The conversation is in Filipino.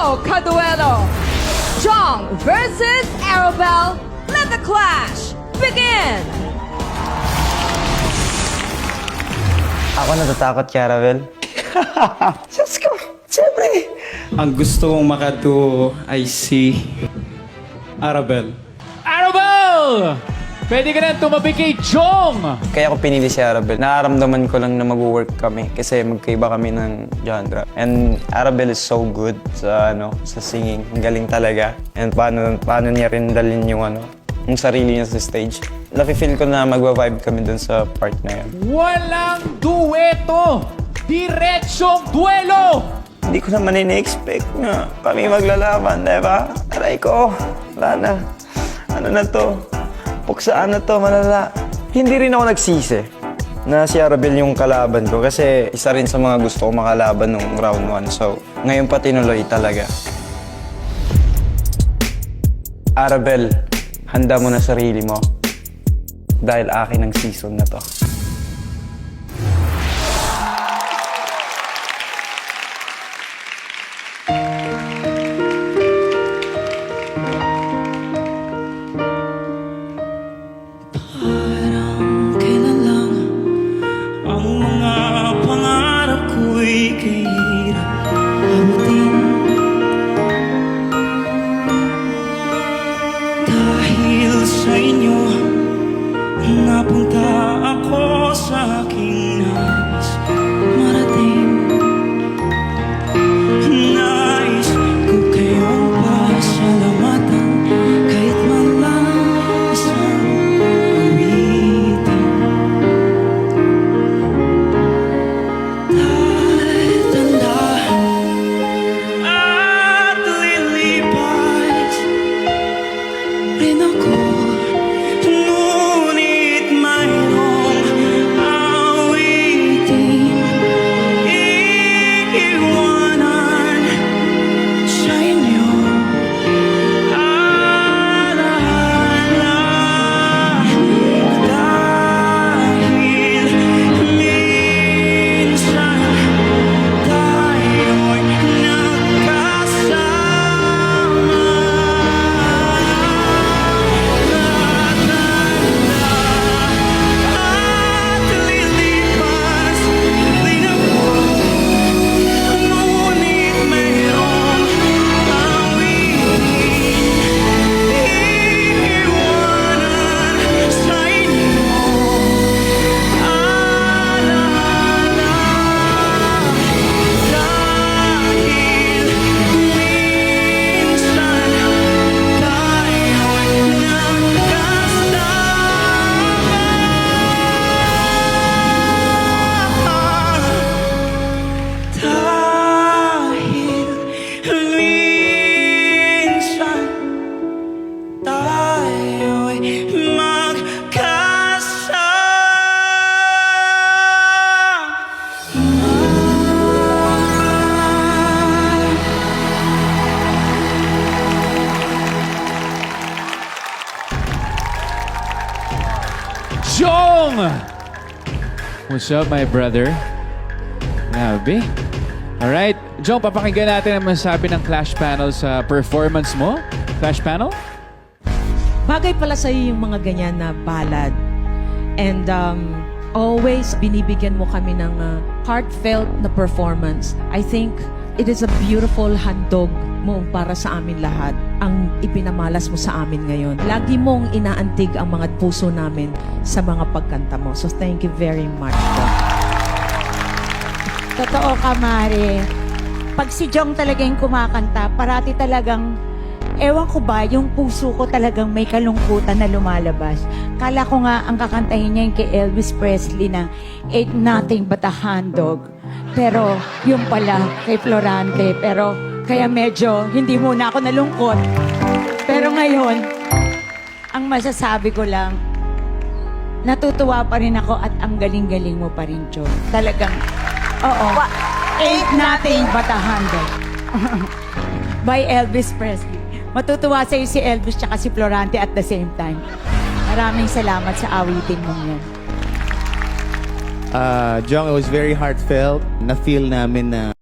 Ito kaduelo. Jong versus Arabelle. Let the clash begin. Ako natatakot kay Arabelle. Diyos ko, siyempre. Ang gusto kong makaduo ay si Arabelle. Arabelle! Pwede ka na tumabi kay Jong! Kaya ako pinili si Arabelle. Nararamdaman ko lang na mag-work kami kasi magkaiba kami ng genre. And Arabelle is so good sa singing. Ang galing talaga. And paano niya rin dalhin yung sarili niya sa stage. Nafe-feel ko na magwa-vibe kami dun sa part na yun. Walang dueto! Diretsong duelo! Hindi ko naman ini-expect na kami maglalaban, diba? Aray ko, wala na. Ano na to? Puksaan na to, malala. Hindi rin ako nagsisi na si Arabelle yung kalaban ko kasi isa rin sa mga gusto ko makalaban nung round 1. So, ngayon pa tinuloy talaga. Arabelle, handa mo na sarili mo dahil akin ang season na to. Parang kailan lang ang mga pangarap ko'y kahirap abutin. Dahil sa inyo, napunta ako sa aking nais marating. Nais ko kayong pasalamatan kahit man lang isang awitin. Dahil tanda at lilipas rin ako, ngunit mayroong awitin iiwanan sa inyo. Alaala, dahil minsan tayo'y nagkasama. At lilipas din ako, ngunit mayroong awitin iiwanan sa inyo. Alaala, dahil minsan tayo'y nagkasama. Dahil minsan tayo'y magkasama. Jong! What's up, my brother? Grabe. Alright, Jong, papakinggan natin ang masasabi ng Clash Panel sa performance mo. Clash Panel? Bagay pala sa'yo yung mga ganyan na ballad. And always binibigyan mo kami ng heartfelt na performance. I think it is a beautiful handog mo para sa amin lahat ang ipinamalas mo sa amin ngayon. Lagi mong inaantig ang mga puso namin sa mga pagkanta mo. So thank you very much po. Totoo ka, Mare. Pag si Jong talaga yung kumakanta, parati talagang, ewan ko ba, yung puso ko talagang may kalungkutan na lumalabas. Kala ko nga ang kakantahin niya yung kay Elvis Presley na Ain't Nothing But a Hand Dog. Pero yung pala kay Florante. Pero kaya medyo hindi muna ako nalungkot. Pero ngayon, ang masasabi ko lang, natutuwa pa rin ako at ang galing-galing mo pa rin, Jong. Talagang, oo. Ain't Nothing But a Hand Dog. By Elvis Presley. Matutuwa sa'yo si Elvis tsaka si Florante at the same time. Maraming salamat sa awitin mong yan. Jong, it was very heartfelt. Na-feel namin na